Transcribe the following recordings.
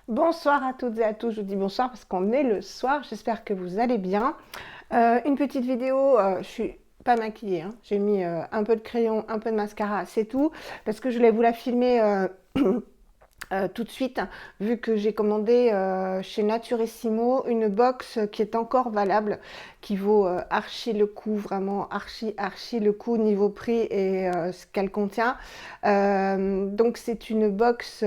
Bonsoir à toutes et à tous, je vous dis bonsoir parce qu'on est le soir, j'espère que vous allez bien. Une petite vidéo, je suis pas maquillée, hein. J'ai mis un peu de crayon, un peu de mascara, c'est tout, parce que je voulais vous la filmer tout de suite, vu que j'ai commandé chez Naturissimo une box qui est encore valable, qui vaut archi le coup, vraiment archi le coup niveau prix et ce qu'elle contient. Donc c'est une box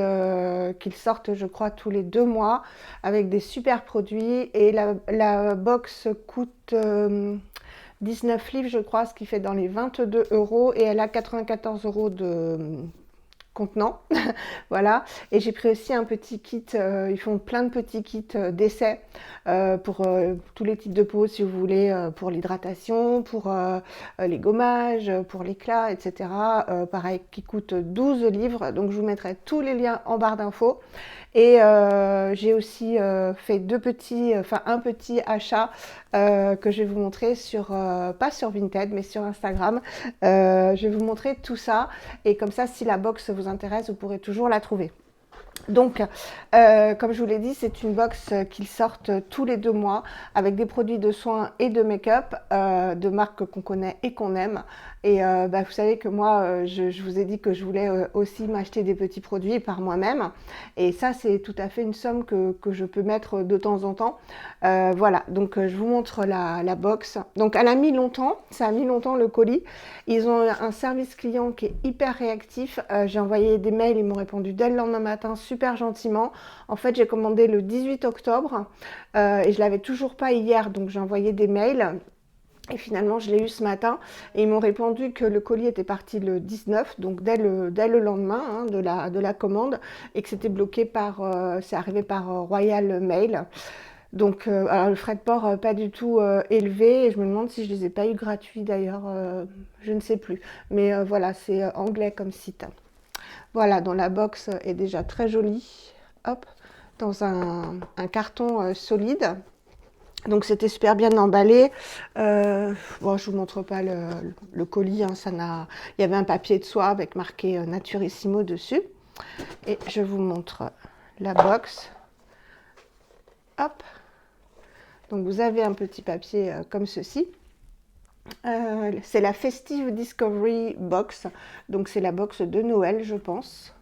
qu'ils sortent, je crois, tous les 2 mois, avec des super produits. Et la box coûte 19 livres, je crois, ce qui fait dans les 22 euros, et elle a 94 euros de contenant. Voilà, et j'ai pris aussi un petit kit, ils font plein de petits kits d'essai pour tous les types de peau, si vous voulez, pour l'hydratation, pour les gommages, pour l'éclat, etc. Pareil, qui coûte 12 livres, donc je vous mettrai tous les liens en barre d'infos. Et j'ai aussi fait un petit achat que je vais vous montrer sur, pas sur Vinted, mais sur Instagram. Je vais vous montrer tout ça, et comme ça, si la box vous intéresse, vous pourrez toujours la trouver. Donc, comme je vous l'ai dit, c'est une box qu'ils sortent tous les 2 mois avec des produits de soins et de make-up de marques qu'on connaît et qu'on aime. Et vous savez que moi, je vous ai dit que je voulais aussi m'acheter des petits produits par moi-même. Et ça, c'est tout à fait une somme que je peux mettre de temps en temps. Voilà, donc je vous montre la box. Donc, elle a mis longtemps, ça a mis longtemps le colis. Ils ont un service client qui est hyper réactif. J'ai envoyé des mails, ils m'ont répondu dès le lendemain matin, super gentiment. En fait, j'ai commandé le 18 octobre et je l'avais toujours pas hier, donc j'ai envoyé des mails. Et finalement, je l'ai eu ce matin et ils m'ont répondu que le colis était parti le 19, donc dès le lendemain, hein, de la commande, et que c'était bloqué c'est arrivé par Royal Mail. Donc, alors le frais de port pas du tout élevé, et je me demande si je les ai pas eu gratuits d'ailleurs, je ne sais plus. Mais voilà, c'est anglais comme site. Voilà, dont la box est déjà très jolie. Hop, dans un carton solide. Donc c'était super bien emballé. Bon, je vous montre pas le colis, hein, il y avait un papier de soie avec marqué Naturissimo dessus. Et je vous montre la box. Hop. Donc vous avez un petit papier comme ceci. C'est la Festive Discovery Box. Donc c'est la box de Noël, je pense.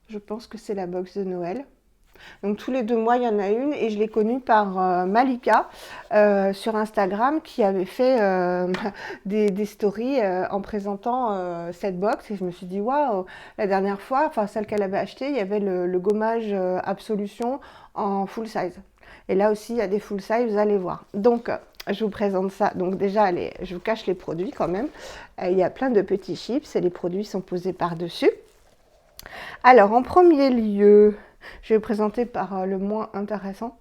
Je pense que c'est la box de Noël. Donc tous les 2 mois, il y en a une, et je l'ai connue par Malika sur Instagram, qui avait fait des stories en présentant cette box, et je me suis dit waouh, la dernière fois, enfin celle qu'elle avait achetée, il y avait le gommage Absolution en full size. Et là aussi, il y a des full size, vous allez voir. Donc, je vous présente ça. Donc déjà, je vous cache les produits quand même. Il y a plein de petits chips et les produits sont posés par-dessus. Alors, en premier lieu, je vais vous présenter par le moins intéressant.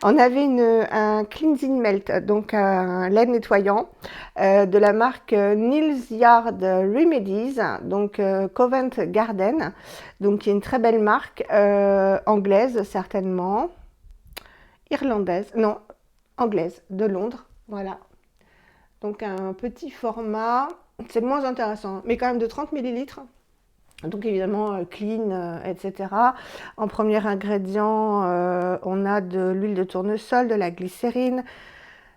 On avait un cleansing melt, donc un lait nettoyant de la marque Neal's Yard Remedies, donc Covent Garden, donc qui est une très belle marque anglaise certainement, irlandaise, non, anglaise, de Londres, voilà. Donc un petit format, c'est le moins intéressant, mais quand même de 30 millilitres. Donc évidemment clean, etc. En premier ingrédient, on a de l'huile de tournesol, de la glycérine,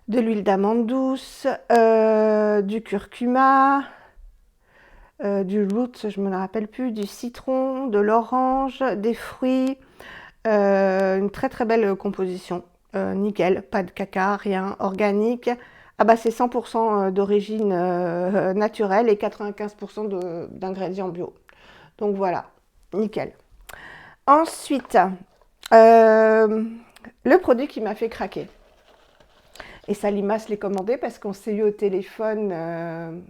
de l'huile d'amande douce, du curcuma, du root, je ne me rappelle plus, du citron, de l'orange, des fruits. Une très très belle composition. Nickel, pas de caca, rien, organique. Ah bah c'est 100% d'origine naturelle et 95% d'ingrédients bio. Donc voilà, nickel. Ensuite, le produit qui m'a fait craquer. Et ça, Limas l'ai commandé parce qu'on s'est eu au téléphone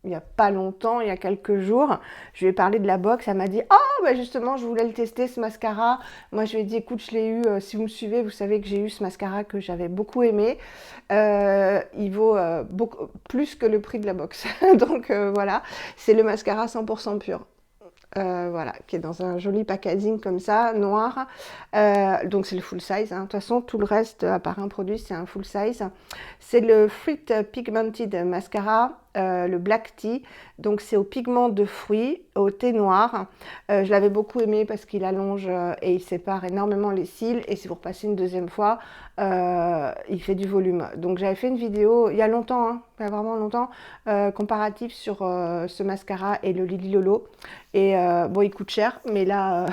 il n'y a pas longtemps, il y a quelques jours. Je lui ai parlé de la box, elle m'a dit « Oh, bah justement, je voulais le tester, ce mascara. » Moi, je lui ai dit « Écoute, je l'ai eu, si vous me suivez, vous savez que j'ai eu ce mascara que j'avais beaucoup aimé. Il vaut beaucoup plus que le prix de la box. » Donc voilà, c'est le mascara 100% pur. Voilà, qui est dans un joli packaging comme ça, noir. Donc c'est le full size, hein. De toute façon, tout le reste, à part un produit, c'est un full size. C'est le Fruit Pigmented Mascara le Black Tea. Donc c'est au pigment de fruits, au thé noir. Je l'avais beaucoup aimé parce qu'il allonge et il sépare énormément les cils. Et c'est pour passer une deuxième fois, il fait du volume. Donc j'avais fait une vidéo il y a longtemps, hein, il y a vraiment longtemps, comparatif sur ce mascara et le Lily Lolo. Et bon, il coûte cher, mais là,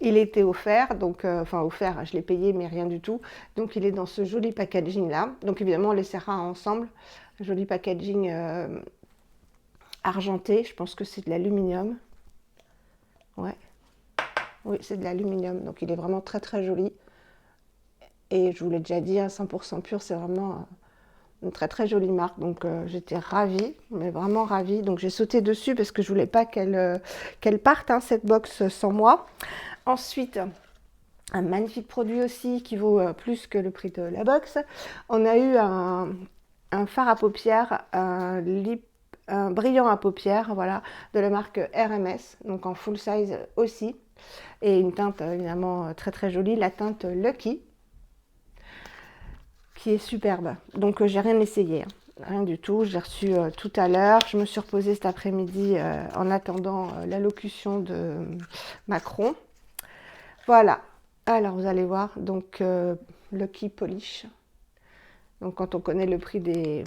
il était offert. Donc, enfin offert, je l'ai payé, mais rien du tout. Donc il est dans ce joli packaging là. Donc évidemment, on les serra ensemble. Joli packaging argenté. Je pense que c'est de l'aluminium. Ouais. Oui, c'est de l'aluminium. Donc il est vraiment très très joli. Et je vous l'ai déjà dit, 100% pur, c'est vraiment une très très jolie marque. Donc j'étais ravie, mais vraiment ravie. Donc j'ai sauté dessus parce que je voulais pas qu'elle parte, hein, cette box sans moi. Ensuite, un magnifique produit aussi qui vaut plus que le prix de la box. On a eu un fard à paupières, un brillant à paupières, voilà, de la marque RMS, donc en full size aussi. Et une teinte évidemment très très jolie, la teinte Lucky, qui est superbe. Donc j'ai rien essayé, hein. Rien du tout. J'ai reçu tout à l'heure. Je me suis reposée cet après-midi en attendant l'allocution de Macron. Voilà. Alors vous allez voir, donc Lucky Polish. Donc quand on connaît le prix des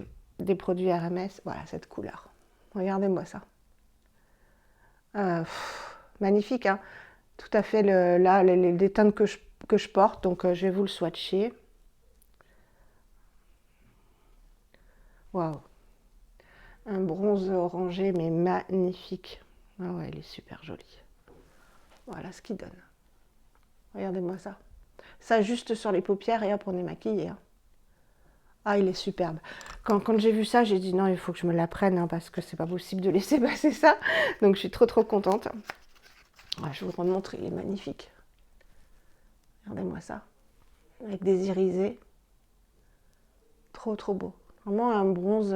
produits RMS, voilà cette couleur. Regardez-moi ça. Magnifique, hein. Tout à fait là, les teintes que je porte. Donc je vais vous le swatcher. Waouh. Un bronze orangé, mais magnifique. Ah ouais, il est super joli. Voilà ce qu'il donne. Regardez-moi ça. Ça juste sur les paupières et hop, on est maquillé, hein. Ah, il est superbe. Quand j'ai vu ça, j'ai dit non, il faut que je me la prenne, hein, parce que c'est pas possible de laisser passer ça. Donc je suis trop trop contente. Ouais, je vais vous montrer, il est magnifique. Regardez-moi ça. Avec des irisés. Trop trop beau. Vraiment un bronze.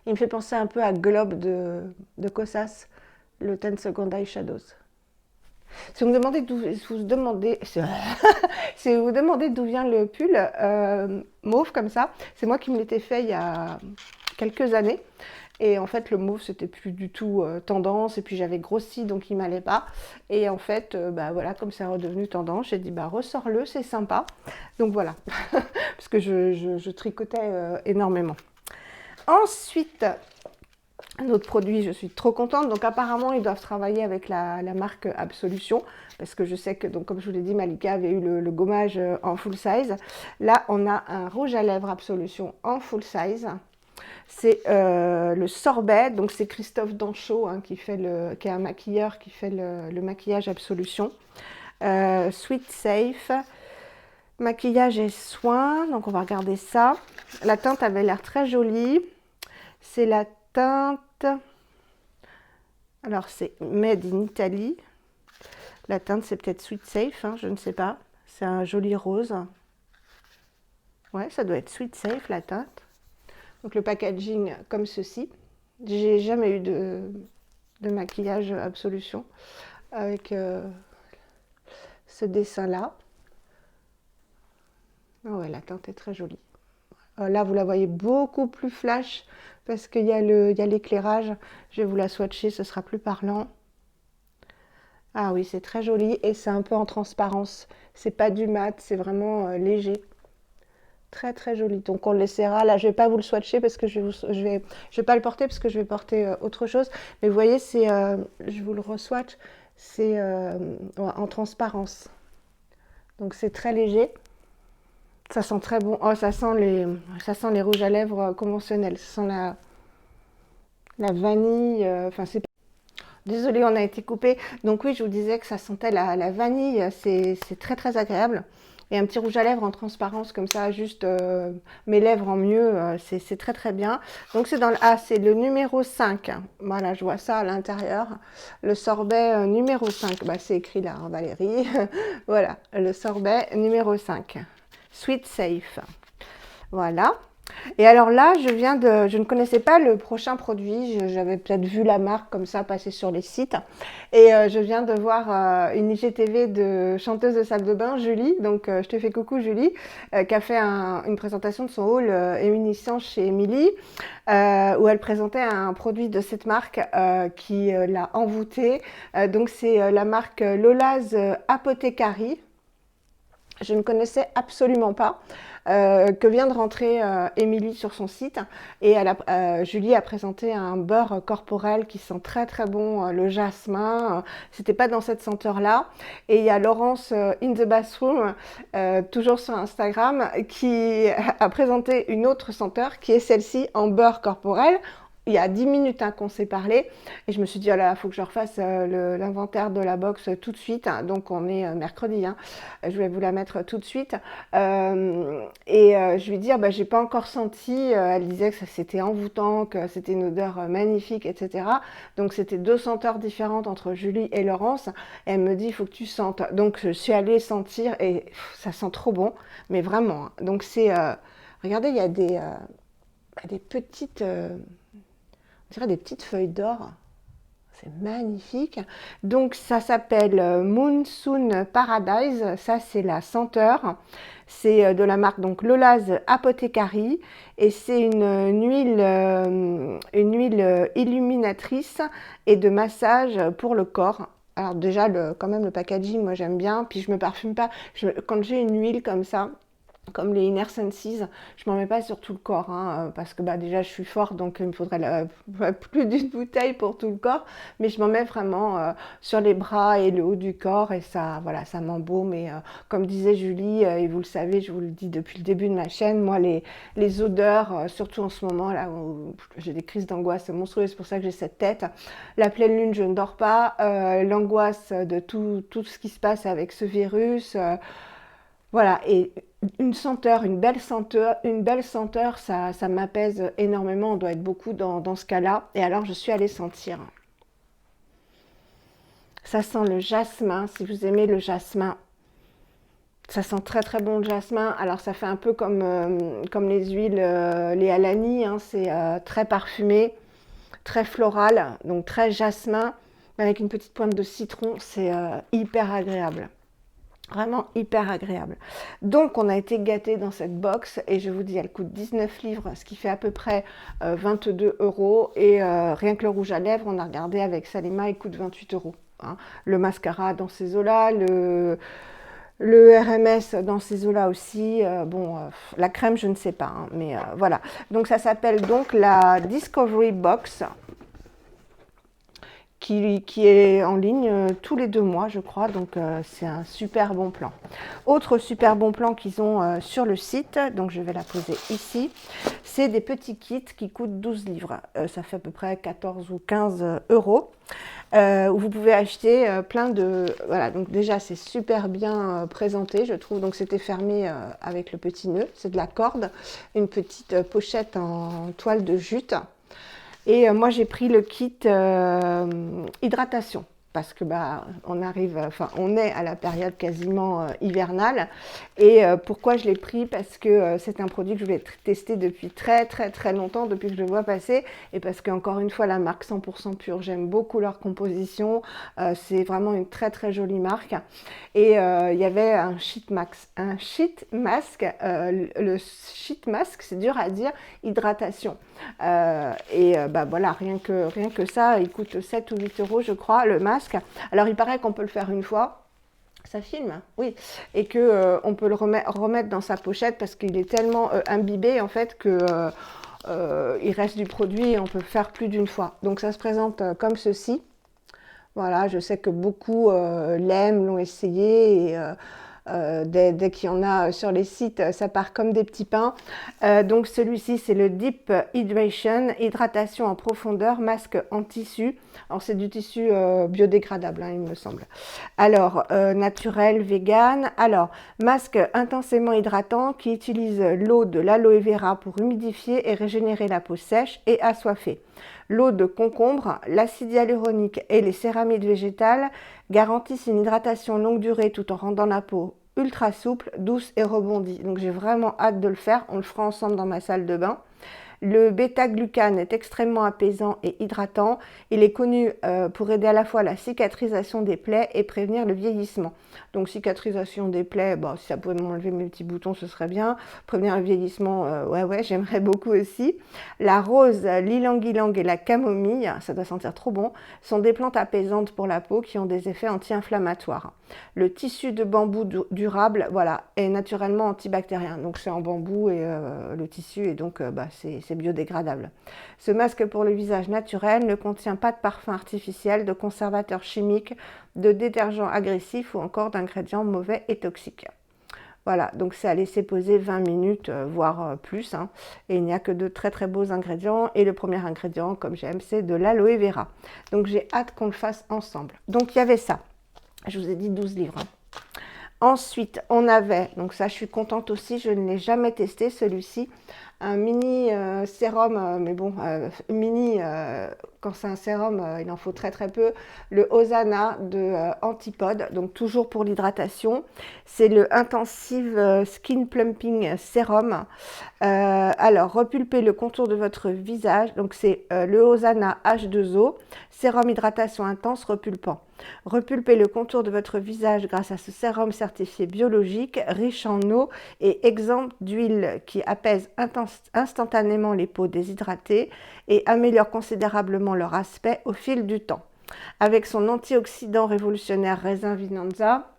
Il me fait penser un peu à Globe de Kosas, le 10 Second Eye Shadows. Si vous me demandez d'où si vous demandez d'où vient le pull mauve comme ça, c'est moi qui me l'étais fait il y a quelques années. Et en fait, le mauve, c'était plus du tout tendance. Et puis, j'avais grossi, donc il m'allait pas. Et en fait, bah voilà, comme c'est redevenu tendance, j'ai dit, bah ressors-le, c'est sympa. Donc voilà, parce que je tricotais énormément. Ensuite, un autre produit, je suis trop contente. Donc apparemment, ils doivent travailler avec la marque Absolution. Parce que je sais que, donc, comme je vous l'ai dit, Malika avait eu le gommage en full size. Là, on a un rouge à lèvres Absolution en full size. C'est le sorbet, donc c'est Christophe Danchaud, hein, qui est un maquilleur qui fait le maquillage Absolution. Sweet Safe, maquillage et soins, donc on va regarder ça. La teinte avait l'air très jolie. C'est la teinte, alors c'est Made in Italy. La teinte c'est peut-être Sweet Safe, hein, je ne sais pas. C'est un joli rose. Ouais, ça doit être Sweet Safe la teinte. Donc le packaging comme ceci. J'ai jamais eu de maquillage Absolution avec ce dessin là. Oh ouais, la teinte est très jolie. Là vous la voyez beaucoup plus flash parce qu'il y a l'éclairage. Je vais vous la swatcher, ce sera plus parlant. Ah oui, c'est très joli et c'est un peu en transparence. C'est pas du mat, c'est vraiment léger. Très très joli. Donc on le laissera. Là, je vais pas vous le swatcher parce que je vais pas le porter parce que je vais porter autre chose. Mais vous voyez, c'est, je vous le re-swatch, c'est en transparence. Donc c'est très léger. Ça sent très bon. Oh, ça sent les rouges à lèvres conventionnels. Ça sent la vanille. Enfin, c'est. Désolée, on a été coupé. Donc oui, je vous disais que ça sentait la vanille. C'est très très agréable. Et un petit rouge à lèvres en transparence comme ça, juste mes lèvres en mieux, c'est très très bien. Donc c'est dans c'est le numéro 5. Voilà, je vois ça à l'intérieur. Le sorbet numéro 5. Bah, c'est écrit là, hein, Valérie. Voilà, le sorbet numéro 5. Sweet Safe. Voilà. Et alors là, je ne connaissais pas le prochain produit. J'avais peut-être vu la marque comme ça passer sur les sites. Et je viens de voir une IGTV de chanteuse de salle de bain, Julie. Donc je te fais coucou Julie, qui a fait une présentation de son haul éminiscent chez Emily, où elle présentait un produit de cette marque qui l'a envoûtée. Donc c'est la marque Lola's Apothecary. Je ne connaissais absolument pas, que vient de rentrer Émilie sur son site. Et Julie a présenté un beurre corporel qui sent très très bon, le jasmin. C'était pas dans cette senteur-là. Et il y a Laurence in the bathroom, toujours sur Instagram, qui a présenté une autre senteur qui est celle-ci en beurre corporel. Il y a 10 minutes qu'on s'est parlé et je me suis dit, oh là, il faut que je refasse l'inventaire de la box tout de suite. Donc on est mercredi, hein. Je vais vous la mettre tout de suite. Je lui dis, ah, bah, j'ai pas encore senti. Elle disait que c'était envoûtant, que c'était une odeur magnifique, etc. Donc c'était 2 senteurs différentes entre Julie et Laurence. Et elle me dit, il faut que tu sentes. Donc je suis allée sentir et ça sent trop bon, mais vraiment, hein. Donc c'est, regardez, il y a des petites... on dirait des petites feuilles d'or. C'est magnifique. Donc ça s'appelle Monsoon Paradise. Ça c'est la senteur. C'est de la marque donc Lola's Apothecary et c'est une huile illuminatrice et de massage pour le corps. Alors déjà quand même le packaging, moi j'aime bien. Puis je me parfume pas. Quand j'ai une huile comme ça, comme les Inner Senses, je m'en mets pas sur tout le corps, hein, parce que bah, déjà je suis forte, donc il me faudrait plus d'une bouteille pour tout le corps, mais je m'en mets vraiment sur les bras et le haut du corps, et ça, voilà, ça m'embaume. Et comme disait Julie, et vous le savez, je vous le dis depuis le début de ma chaîne, moi les odeurs, surtout en ce moment là où j'ai des crises d'angoisse monstrueuses, c'est pour ça que j'ai cette tête. La pleine lune, je ne dors pas, l'angoisse de tout ce qui se passe avec ce virus. Voilà, et une belle senteur, ça m'apaise énormément. On doit être beaucoup dans ce cas-là. Et alors, je suis allée sentir. Ça sent le jasmin, si vous aimez le jasmin. Ça sent très très bon le jasmin. Alors, ça fait un peu comme les huiles, les Alani, hein. C'est très parfumé, très floral, donc très jasmin, avec une petite pointe de citron. C'est hyper agréable. Vraiment hyper agréable. Donc on a été gâtés dans cette box et je vous dis, elle coûte 19 livres, ce qui fait à peu près 22 euros. Et rien que le rouge à lèvres, on a regardé avec Salima, il coûte 28 euros, hein. Le mascara dans ces eaux-là, le RMS dans ces eaux-là aussi. La crème, je ne sais pas, hein, mais voilà. Donc ça s'appelle donc la Discovery Box, qui est en ligne tous les 2 mois, je crois. Donc c'est un super bon plan. Autre super bon plan qu'ils ont sur le site, donc je vais la poser ici, c'est des petits kits qui coûtent 12 livres. Ça fait à peu près 14 ou 15 euros. Où vous pouvez acheter plein de... Voilà, donc déjà c'est super bien présenté, je trouve. Donc c'était fermé avec le petit nœud, c'est de la corde, une petite pochette en toile de jute. Et moi j'ai pris le kit hydratation, parce que bah on est à la période quasiment hivernale. Et pourquoi je l'ai pris? Parce que c'est un produit que je voulais tester depuis très très très longtemps, depuis que je le vois passer, et parce qu'encore une fois la marque 100% pure, j'aime beaucoup leur composition. C'est vraiment une très très jolie marque. Et il y avait un sheet mask, le sheet mask, c'est dur à dire, hydratation. Bah voilà, rien que ça, il coûte 7 ou 8 euros, je crois, le masque. Alors, il paraît qu'on peut le faire une fois. Ça filme, oui. Et que on peut le remettre dans sa pochette parce qu'il est tellement imbibé, en fait, que il reste du produit et on peut le faire plus d'une fois. Donc, ça se présente comme ceci. Voilà, je sais que beaucoup l'aiment, l'ont essayé, et dès qu'il y en a sur les sites, ça part comme des petits pains. Donc celui-ci, c'est le Deep Hydration, hydratation en profondeur, masque en tissu. Alors c'est du tissu biodégradable, hein, il me semble. Alors, naturel, vegan. Alors, masque intensément hydratant qui utilise l'eau de l'aloe vera pour humidifier et régénérer la peau sèche et assoiffée. L'eau de concombre, l'acide hyaluronique et les céramides végétales garantissent une hydratation longue durée tout en rendant la peau ultra souple, douce et rebondie. Donc j'ai vraiment hâte de le faire. On le fera ensemble dans ma salle de bain. Le bêta-glucane est extrêmement apaisant et hydratant. Il est connu pour aider à la fois la cicatrisation des plaies et prévenir le vieillissement. Donc cicatrisation des plaies, bon, si ça pouvait m'enlever mes petits boutons, ce serait bien. Prévenir le vieillissement, ouais, j'aimerais beaucoup aussi. La rose, l'ilang-ilang et la camomille, ça doit sentir trop bon, sont des plantes apaisantes pour la peau qui ont des effets anti-inflammatoires. Le tissu de bambou durable, voilà, est naturellement antibactérien. Donc c'est en bambou et le tissu, et donc c'est biodégradable. Ce masque pour le visage naturel ne contient pas de parfum artificiel, de conservateurs chimiques, de détergents agressifs ou encore d'ingrédients mauvais et toxiques. Voilà, donc c'est à laisser poser 20 minutes, voire plus. Hein. Et il n'y a que de très très beaux ingrédients. Et le premier ingrédient, comme j'aime, c'est de l'aloe vera. Donc j'ai hâte qu'on le fasse ensemble. Donc il y avait ça. Je vous ai dit 12 livres. Hein. Ensuite, on avait, donc ça je suis contente aussi, je ne l'ai jamais testé celui-ci, un mini sérum, mais bon, quand c'est un sérum, il en faut très très peu, le Hosanna de Antipode, donc toujours pour l'hydratation. C'est le Intensive Skin Plumping Serum. Alors, repulpez le contour de votre visage, donc c'est le Hosanna H2O, sérum hydratation intense repulpant. Repulpez le contour de votre visage grâce à ce sérum certifié biologique, riche en eau et exempt d'huile qui apaise instantanément les peaux déshydratées et améliore considérablement leur aspect au fil du temps. Avec son antioxydant révolutionnaire raisin Vinanza,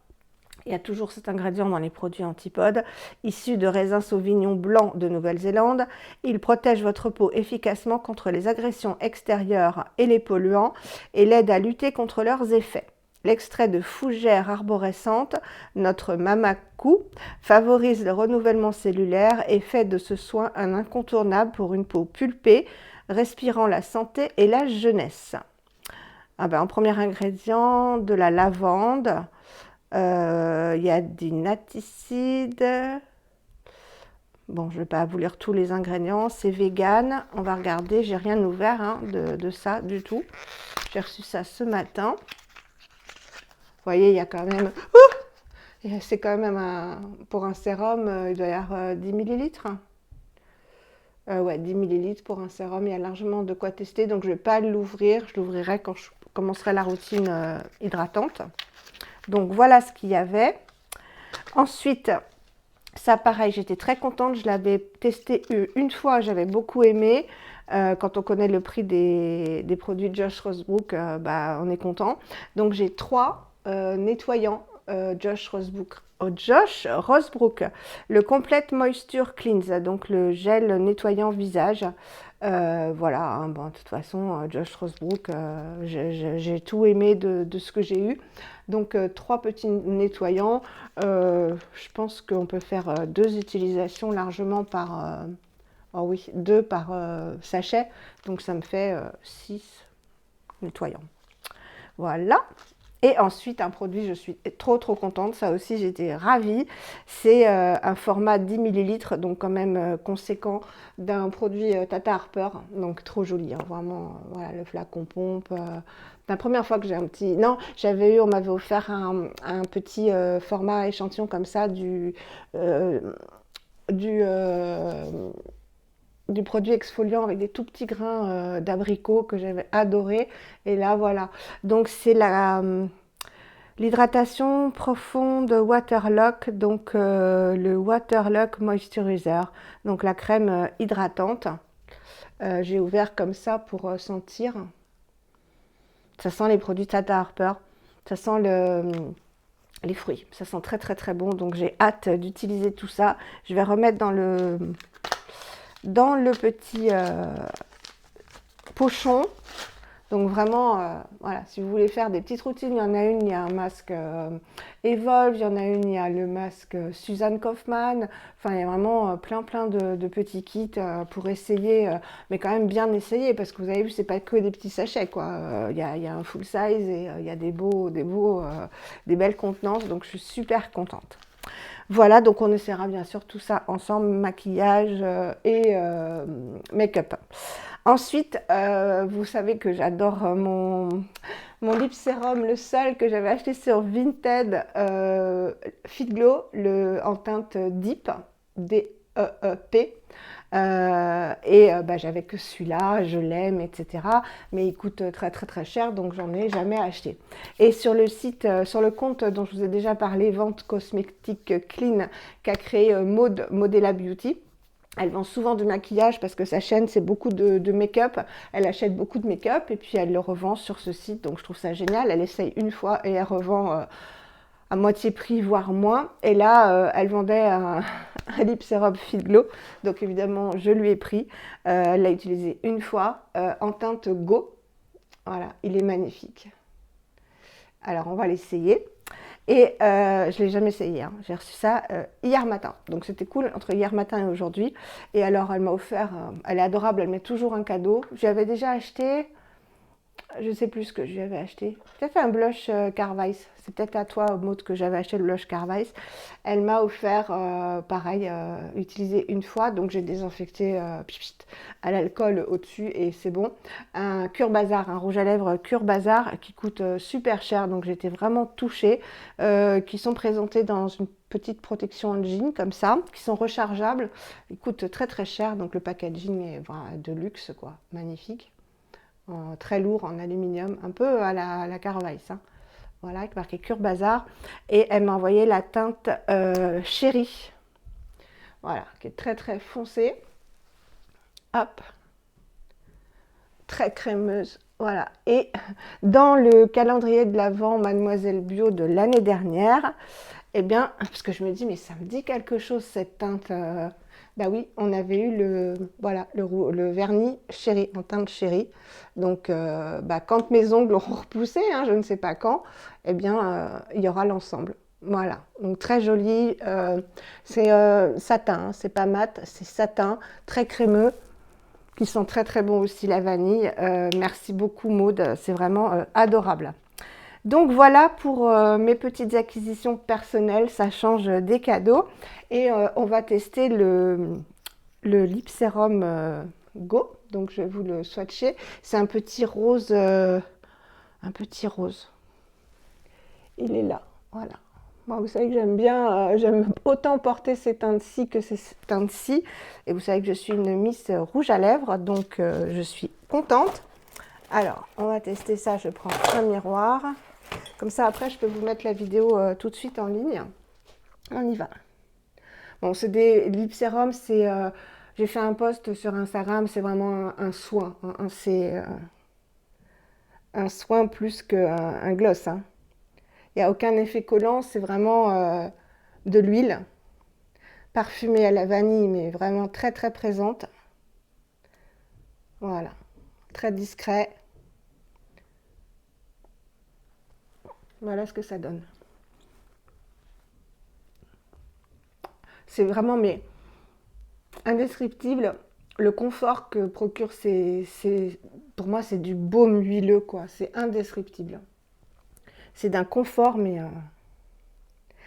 il y a toujours cet ingrédient dans les produits Antipode, issu de raisins sauvignon blanc de Nouvelle-Zélande. Il protège votre peau efficacement contre les agressions extérieures et les polluants et l'aide à lutter contre leurs effets. L'extrait de fougère arborescente, notre mamakou, favorise le renouvellement cellulaire et fait de ce soin un incontournable pour une peau pulpée, respirant la santé et la jeunesse. En premier ingrédient, de la lavande. Il y a du naticide. Bon, je ne vais pas vous lire tous les ingrédients. C'est vegan. On va regarder. J'ai rien ouvert hein, de ça du tout. J'ai reçu ça ce matin. Vous voyez, il y a quand même... c'est quand même pour un sérum, il doit y avoir 10 millilitres. Ouais, 10 millilitres pour un sérum. Il y a largement de quoi tester. Donc, je ne vais pas l'ouvrir. Je l'ouvrirai quand je commencerai la routine hydratante. Donc voilà ce qu'il y avait. Ensuite, ça pareil, j'étais très contente. Je l'avais testé une fois, j'avais beaucoup aimé. Quand on connaît le prix des produits Josh Rosebrook, on est content. Donc j'ai 3 nettoyants Josh Rosebrook. Le Complete Moisture Cleanse, donc le gel nettoyant visage. Voilà, hein, bon, de toute façon, Josh Rosebrook, j'ai tout aimé de ce que j'ai eu. Donc, 3 petits nettoyants. Je pense qu'on peut faire 2 utilisations largement par... oh oui, 2 par sachet. Donc, ça me fait 6 nettoyants. Voilà. Et ensuite, un produit, je suis trop contente, ça aussi j'étais ravie, c'est un format 10 ml, donc quand même conséquent, d'un produit Tata Harper, donc trop joli, hein, vraiment, voilà, le flacon pompe. La première fois que j'ai un petit... Non, on m'avait offert un petit format échantillon comme ça du produit exfoliant avec des tout petits grains d'abricot que j'avais adoré. Et là, voilà. Donc, c'est l'hydratation profonde Waterlock, donc le Waterlock Moisturizer, donc la crème hydratante. J'ai ouvert comme ça pour sentir. Ça sent les produits Tata Harper. Ça sent les fruits. Ça sent très bon. Donc, j'ai hâte d'utiliser tout ça. Je vais remettre dans le petit pochon. Donc vraiment, voilà, si vous voulez faire des petites routines, il y en a une, il y a un masque Evolve, il y en a une, il y a le masque Suzanne Kaufmann. Enfin, il y a vraiment plein de petits kits pour essayer, mais quand même bien essayer, parce que vous avez vu, c'est pas que des petits sachets, quoi. Il y a un full size et il y a des belles contenances, donc je suis super contente. Voilà, donc on essaiera bien sûr tout ça ensemble, maquillage et make-up. Ensuite, vous savez que j'adore mon lip sérum, le seul que j'avais acheté sur Vinted, Fit Glow, en teinte Deep, D-E-E-P. Bah, j'avais que celui-là, je l'aime, etc. Mais il coûte très très très cher, donc j'en ai jamais acheté. Et sur le site, sur le compte dont je vous ai déjà parlé, Vente Cosmétique Clean, qu'a créé Maud, Modella Beauty, elle vend souvent du maquillage parce que sa chaîne, c'est beaucoup de make-up. Elle achète beaucoup de make-up et puis elle le revend sur ce site. Donc je trouve ça génial. Elle essaye une fois et elle revend à moitié prix, voire moins. Et là, elle vendait un lip sérum Fit Glow. Donc évidemment, je lui ai pris. Elle l'a utilisé une fois en teinte Go. Voilà, il est magnifique. Alors, on va l'essayer. Et je ne l'ai jamais essayé, hein. J'ai reçu ça hier matin. Donc c'était cool entre hier matin et aujourd'hui. Et alors, elle m'a offert, elle est adorable, elle met toujours un cadeau. J'avais déjà acheté, je ne sais plus ce que je lui avais acheté. Peut-être un blush Carvice. C'est peut-être à toi, Maud, que j'avais acheté le blush Carvice. Elle m'a offert, pareil, utilisé une fois. Donc j'ai désinfecté à l'alcool au-dessus et c'est bon. Un Cure Bazar, un rouge à lèvres Cure Bazar qui coûte super cher. Donc j'étais vraiment touchée. Qui sont présentés dans une petite protection en jean comme ça, qui sont rechargeables. Ils coûtent très très cher. Donc le packaging est de luxe, quoi. Magnifique. Très lourd en aluminium, un peu à la Carvice, hein. Voilà, avec marqué Cure Bazar. Et elle m'a envoyé la teinte Chérie. Voilà, qui est très très foncée. Hop. Très crémeuse. Voilà. Et dans le calendrier de l'Avent Mademoiselle Bio de l'année dernière, eh bien, parce que je me dis, mais ça me dit quelque chose cette teinte. Bah oui, on avait eu voilà, le vernis chéri, en teinte chéri. Donc, bah, quand mes ongles auront repoussé, hein, je ne sais pas quand, eh bien, il y aura l'ensemble. Voilà, donc très joli. C'est satin, hein, c'est pas mat, c'est satin, très crémeux, qui sent très très bon aussi la vanille. Merci beaucoup Maud, c'est vraiment adorable. Donc voilà pour mes petites acquisitions personnelles, ça change des cadeaux. Et on va tester le lip sérum Go. Donc je vais vous le swatcher. C'est un petit rose. Un petit rose. Il est là, voilà. Moi, vous savez que j'aime bien, j'aime autant porter ces teintes-ci que ces teintes-ci. Et vous savez que je suis une Miss rouge à lèvres, donc je suis contente. Alors, on va tester ça. Je prends un miroir. Comme ça, après, je peux vous mettre la vidéo tout de suite en ligne. On y va. Bon, c'est des lip sérum, c'est... j'ai fait un post sur Instagram, c'est vraiment un soin. Hein, c'est un soin plus qu'un gloss. Hein. Il n'y a aucun effet collant, c'est vraiment de l'huile. Parfumée à la vanille, mais vraiment très très présente. Voilà, très discret. Voilà ce que ça donne. C'est vraiment mais indescriptible. Le confort que procure pour moi c'est du baume huileux quoi. C'est indescriptible. C'est d'un confort mais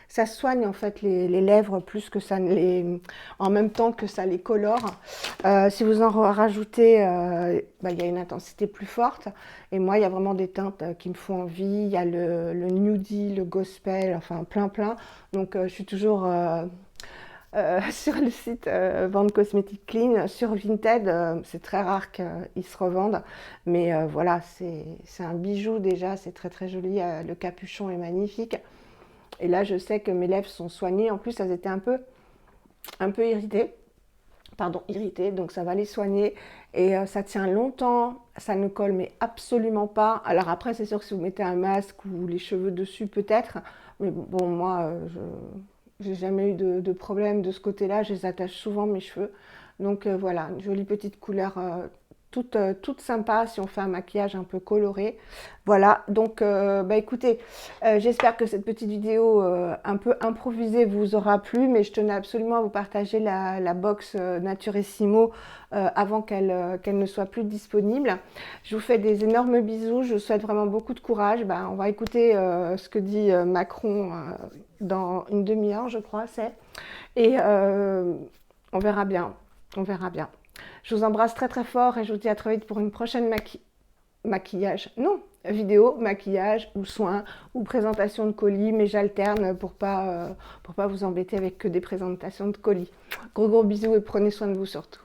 ça soigne en fait les lèvres plus que ça ne les, en même temps que ça les colore. Si vous en rajoutez, bah, il y a une intensité plus forte. Et moi, il y a vraiment des teintes qui me font envie. Il y a le nudie, le gospel, enfin plein plein. Donc je suis toujours sur le site Vente Cosmétique Clean. Sur Vinted, c'est très rare qu'ils se revendent. Mais voilà, c'est un bijou déjà. C'est très très joli. Le capuchon est magnifique. Et là, je sais que mes lèvres sont soignées. En plus, elles étaient un peu irritées. Pardon, irritées. Donc, ça va les soigner. Et ça tient longtemps. Ça ne colle, mais absolument pas. Alors après, c'est sûr que si vous mettez un masque ou les cheveux dessus, peut-être. Mais bon, moi, je n'ai jamais eu de problème de ce côté-là. Je les attache souvent, mes cheveux. Donc, voilà, une jolie petite couleur toute sympa si on fait un maquillage un peu coloré. Voilà, donc écoutez, j'espère que cette petite vidéo un peu improvisée vous aura plu, mais je tenais absolument à vous partager la box Naturissimo avant qu'elle ne soit plus disponible. Je vous fais des énormes bisous, je vous souhaite vraiment beaucoup de courage. On va écouter ce que dit Macron dans une demi-heure, je crois, c'est. Et on verra bien, on verra bien. Je vous embrasse très très fort et je vous dis à très vite pour une prochaine maquillage. Non, vidéo, maquillage ou soins ou présentation de colis, mais j'alterne pour pas vous embêter avec que des présentations de colis. Gros bisous et prenez soin de vous surtout.